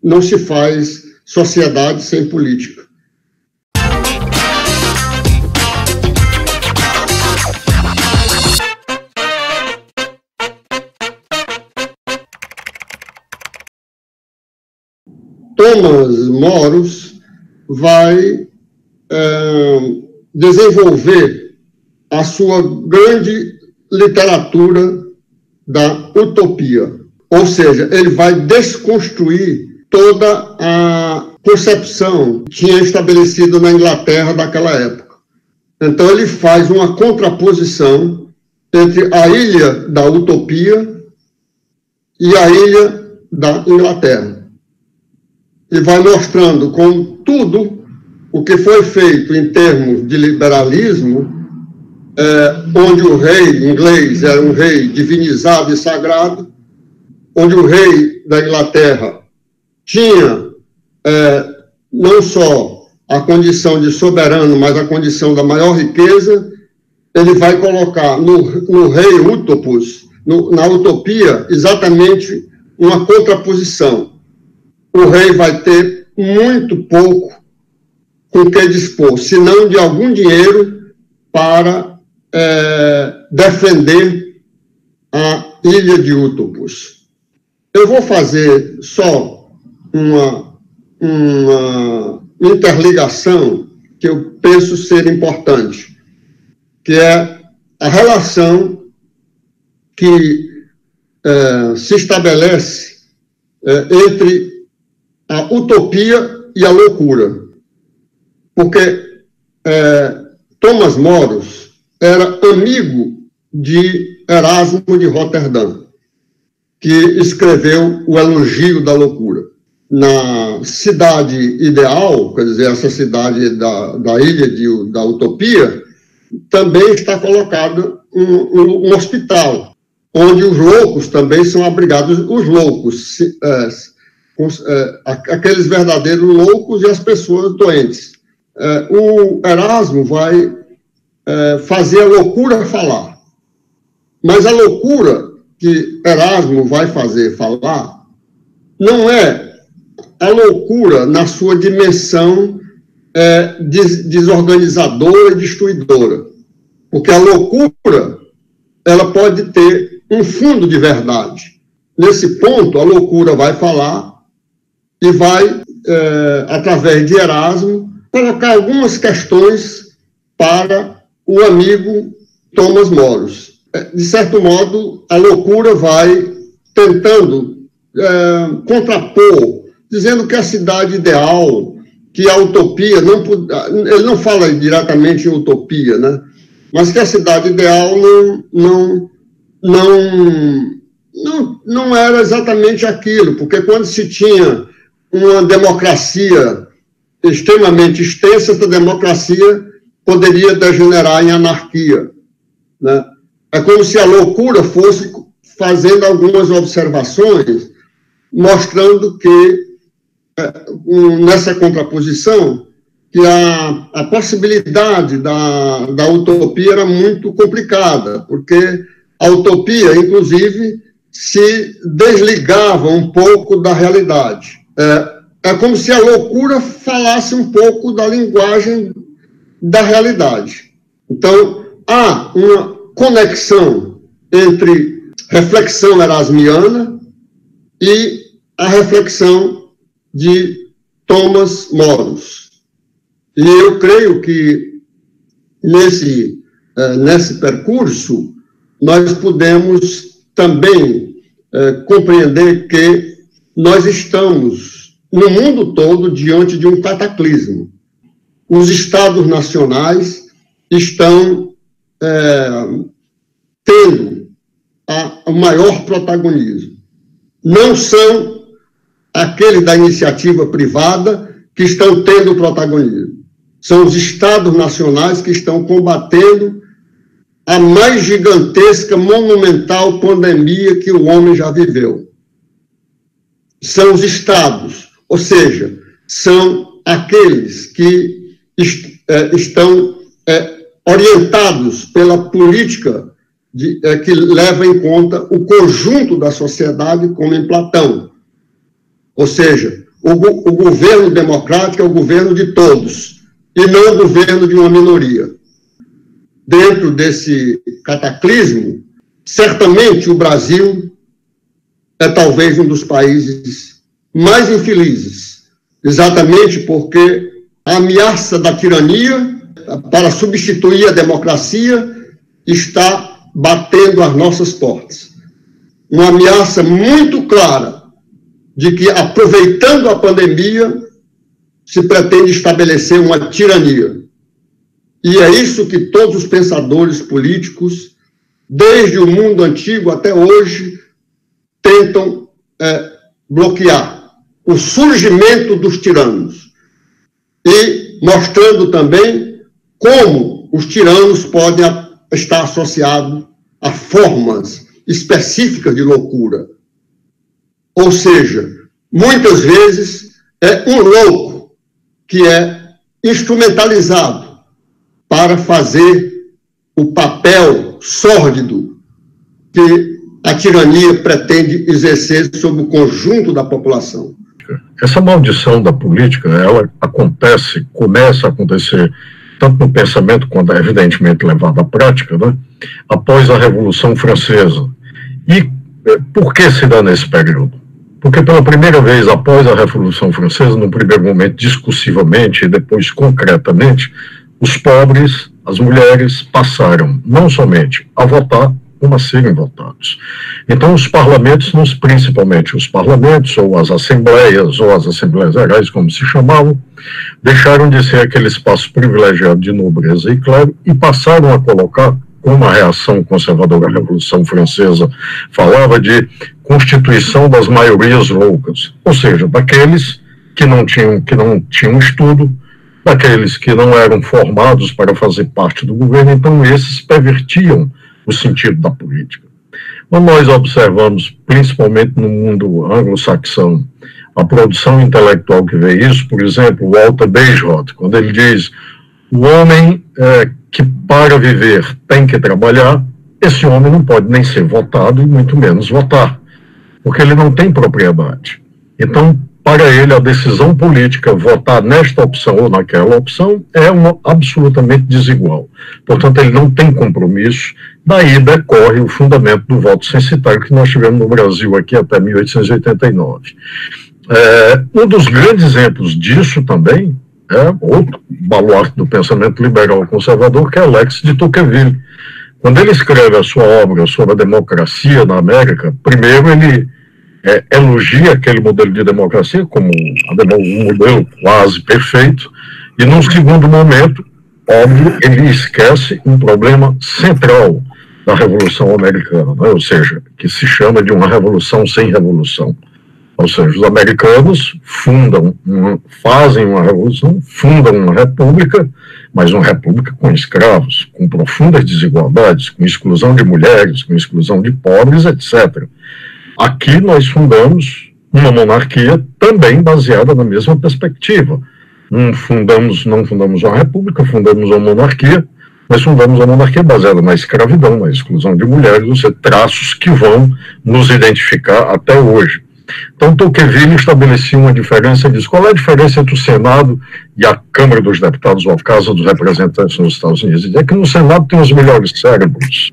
não se faz sociedade sem política. Thomas Moros vai desenvolver a sua grande literatura da utopia. Ou seja, ele vai desconstruir toda a concepção que tinha estabelecido na Inglaterra daquela época. Então, ele faz uma contraposição entre a ilha da utopia e a ilha da Inglaterra. E vai mostrando como tudo o que foi feito em termos de liberalismo, onde o rei inglês era um rei divinizado e sagrado, onde o rei da Inglaterra tinha não só a condição de soberano, mas a condição da maior riqueza, ele vai colocar no rei Utopus, na utopia, exatamente uma contraposição. O rei vai ter muito pouco com que dispor, se não de algum dinheiro para defender a ilha de Utopus. Eu vou fazer só uma interligação que eu penso ser importante, que é a relação que se estabelece entre a utopia e a loucura. Porque Thomas Moros era amigo de Erasmo de Roterdã, que escreveu o Elogio da Loucura. Na cidade ideal, quer dizer, essa cidade da ilha da utopia, também está colocado um hospital, onde os loucos também são abrigados, os loucos, aqueles verdadeiros loucos e as pessoas doentes. O Erasmo vai fazer a loucura falar, mas a loucura que Erasmo vai fazer falar não é a loucura na sua dimensão desorganizadora e destruidora, porque a loucura ela pode ter um fundo de verdade. Nesse ponto, a loucura vai falar e vai, através de Erasmo, colocar algumas questões para o amigo Thomas Moros. De certo modo, a loucura vai tentando contrapor, dizendo que a cidade ideal, que a utopia, ele não fala diretamente em utopia, né? Mas que a cidade ideal não era exatamente aquilo, porque quando se tinha uma democracia extremamente extensa, essa democracia poderia degenerar em anarquia, né? É como se a loucura fosse fazendo algumas observações, mostrando que, nessa contraposição, que a possibilidade da utopia era muito complicada, porque a utopia, inclusive, se desligava um pouco da realidade. É como se a loucura falasse um pouco da linguagem da realidade. Então, há uma conexão entre reflexão erasmiana e a reflexão de Thomas Moros. E eu creio que nesse percurso nós podemos também compreender que nós estamos no mundo todo diante de um cataclismo. Os estados nacionais estão tendo o maior protagonismo. Não são aqueles da iniciativa privada que estão tendo protagonismo. São os estados nacionais que estão combatendo a mais gigantesca, monumental pandemia que o homem já viveu. São os estados, ou seja, são aqueles que estão orientados pela política que leva em conta o conjunto da sociedade, como em Platão. Ou seja, o governo democrático é o governo de todos, e não o governo de uma minoria. Dentro desse cataclismo, certamente o Brasil é talvez um dos países mais infelizes, exatamente porque a ameaça da tirania para substituir a democracia está batendo às nossas portas. Uma ameaça muito clara de que, aproveitando a pandemia, se pretende estabelecer uma tirania. E é isso que todos os pensadores políticos, desde o mundo antigo até hoje, tentam bloquear o surgimento dos tiranos. E mostrando também como os tiranos podem estar associados a formas específicas de loucura. Ou seja, muitas vezes é um louco que é instrumentalizado para fazer o papel sórdido que a tirania pretende exercer sobre o conjunto da população. Essa maldição da política, ela começa a acontecer tanto no pensamento quanto é evidentemente levada à prática, né, após a Revolução Francesa. E por que se dá nesse período? Porque pela primeira vez após a Revolução Francesa, no primeiro momento discursivamente e depois concretamente, os pobres, as mulheres passaram não somente a votar, como a serem votados. Então os parlamentos, principalmente os parlamentos, ou as assembleias gerais, como se chamavam, deixaram de ser aquele espaço privilegiado de nobreza e clero e passaram a colocar, como a reação conservadora à Revolução Francesa falava, de constituição das maiorias loucas, ou seja, daqueles que não tinham estudo, daqueles que não eram formados para fazer parte do governo, então esses pervertiam o sentido da política. Quando nós observamos, principalmente no mundo anglo-saxão, a produção intelectual que vê isso, por exemplo, Walter Bagehot, quando ele diz o homem que para viver tem que trabalhar, esse homem não pode nem ser votado e muito menos votar, porque ele não tem propriedade. Então, para ele, a decisão política, votar nesta opção ou naquela opção, é absolutamente desigual. Portanto, ele não tem compromisso. Daí decorre o fundamento do voto censitário que nós tivemos no Brasil aqui até 1889. Um dos grandes exemplos disso também é outro baluarte do pensamento liberal conservador, que é Alexis de Tocqueville. Quando ele escreve a sua obra sobre a democracia na América, primeiro ele elogia aquele modelo de democracia como um modelo quase perfeito, e num segundo momento, óbvio, ele esquece um problema central da Revolução Americana, né? Ou seja, que se chama de uma revolução sem revolução. Ou seja, os americanos fazem uma revolução, fundam uma república, mas uma república com escravos, com profundas desigualdades, com exclusão de mulheres, com exclusão de pobres, etc. Aqui nós fundamos uma monarquia também baseada na mesma perspectiva. Não fundamos uma república, fundamos uma monarquia, mas fundamos uma monarquia baseada na escravidão, na exclusão de mulheres, ou seja, traços que vão nos identificar até hoje. Então, Tocqueville estabelecia uma diferença, diz qual é a diferença entre o Senado e a Câmara dos Deputados, ou a Casa dos Representantes nos Estados Unidos. É que no Senado tem os melhores cérebros.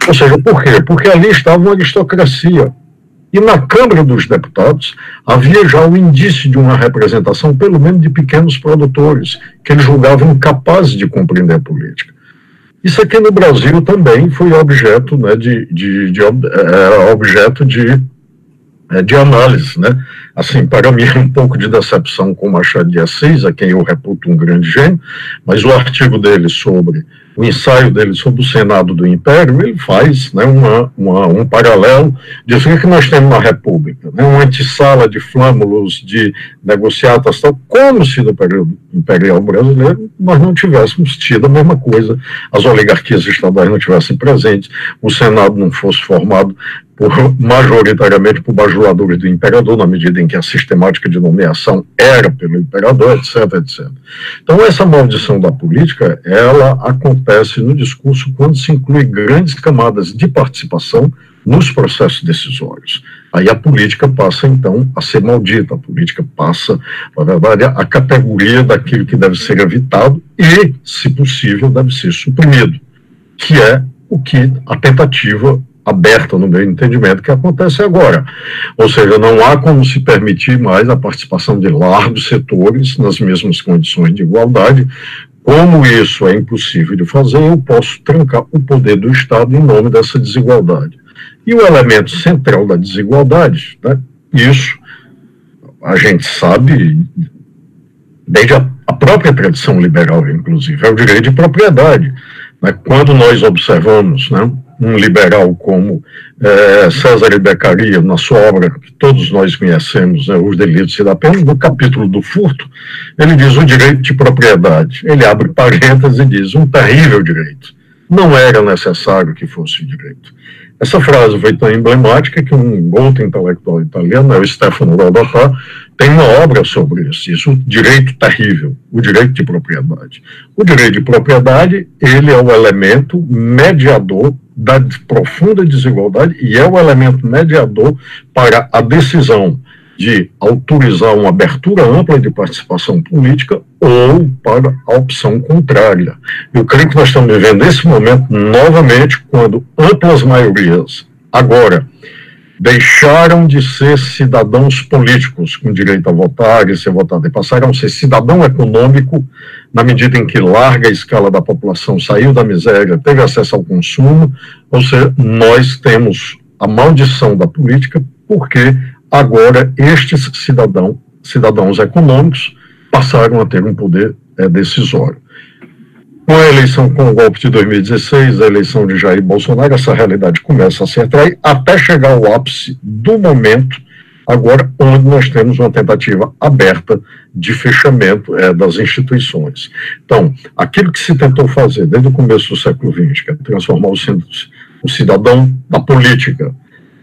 Ou seja, por quê? Porque ali estava uma aristocracia. E na Câmara dos Deputados havia já o indício de uma representação, pelo menos de pequenos produtores, que eles julgavam incapazes de compreender a política. Isso aqui no Brasil também foi objeto, né, de análise, né? Assim, para mim é um pouco de decepção com Machado de Assis, a quem eu reputo um grande gênio, mas o artigo dele o ensaio dele sobre o Senado do Império, ele faz, né, um paralelo, diz que nós temos na República, né, uma antessala de flâmulos, de negociatas, tal, como se no período imperial brasileiro nós não tivéssemos tido a mesma coisa, as oligarquias estaduais não tivessem presentes, o Senado não fosse formado majoritariamente por bajuladores do imperador, na medida em que a sistemática de nomeação era pelo imperador, etc, etc. Então, essa maldição da política, ela acontece no discurso quando se inclui grandes camadas de participação nos processos decisórios. Aí a política passa, então, a ser maldita, a política passa, na verdade, a categoria daquilo que deve ser evitado e, se possível, deve ser suprimido, que é o que a tentativa aberta, no meu entendimento, que acontece agora. Ou seja, não há como se permitir mais a participação de largos setores nas mesmas condições de igualdade. Como isso é impossível de fazer, eu posso trancar o poder do Estado em nome dessa desigualdade. E o elemento central da desigualdade, né, isso a gente sabe desde a própria tradição liberal, inclusive, é o direito de propriedade. Né? Quando nós observamos, né, um liberal como César Beccaria, na sua obra que todos nós conhecemos, né, Os Delitos e da Pena, no capítulo do furto, ele diz o direito de propriedade. Ele abre parênteses e diz um terrível direito. Não era necessário que fosse o direito. Essa frase foi tão emblemática que um outro intelectual italiano, o Stefano Rodotà, tem uma obra sobre isso, o direito terrível, o direito de propriedade. O direito de propriedade, ele é o elemento mediador da profunda desigualdade e é o elemento mediador para a decisão de autorizar uma abertura ampla de participação política ou para a opção contrária. Eu creio que nós estamos vivendo esse momento novamente quando amplas maiorias agora deixaram de ser cidadãos políticos com direito a votar e ser votado e passaram a ser cidadão econômico na medida em que larga escala da população saiu da miséria, teve acesso ao consumo, ou seja, nós temos a maldição da política porque agora estes cidadãos econômicos passaram a ter um poder decisório. Com a eleição, com o golpe de 2016, a eleição de Jair Bolsonaro, essa realidade começa a se atrair até chegar ao ápice do momento, agora onde nós temos uma tentativa aberta de fechamento das instituições. Então, aquilo que se tentou fazer desde o começo do século XX, que é transformar o cidadão da política,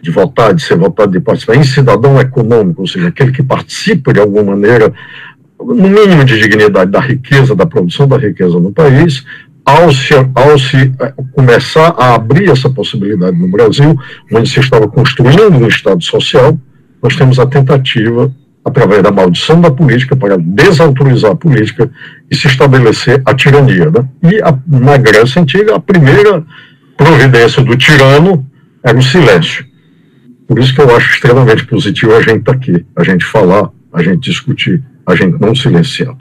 de votar, de ser votado, de participar, em cidadão econômico, ou seja, aquele que participa de alguma maneira, no mínimo de dignidade da riqueza, da produção da riqueza no país, ao se começar a abrir essa possibilidade no Brasil, onde se estava construindo um Estado social, nós temos a tentativa, através da maldição da política, para desautorizar a política e se estabelecer a tirania. Né? E na Grécia Antiga, a primeira providência do tirano era o silêncio. Por isso que eu acho extremamente positivo a gente estar aqui, a gente falar, a gente discutir, a gente não silenciar.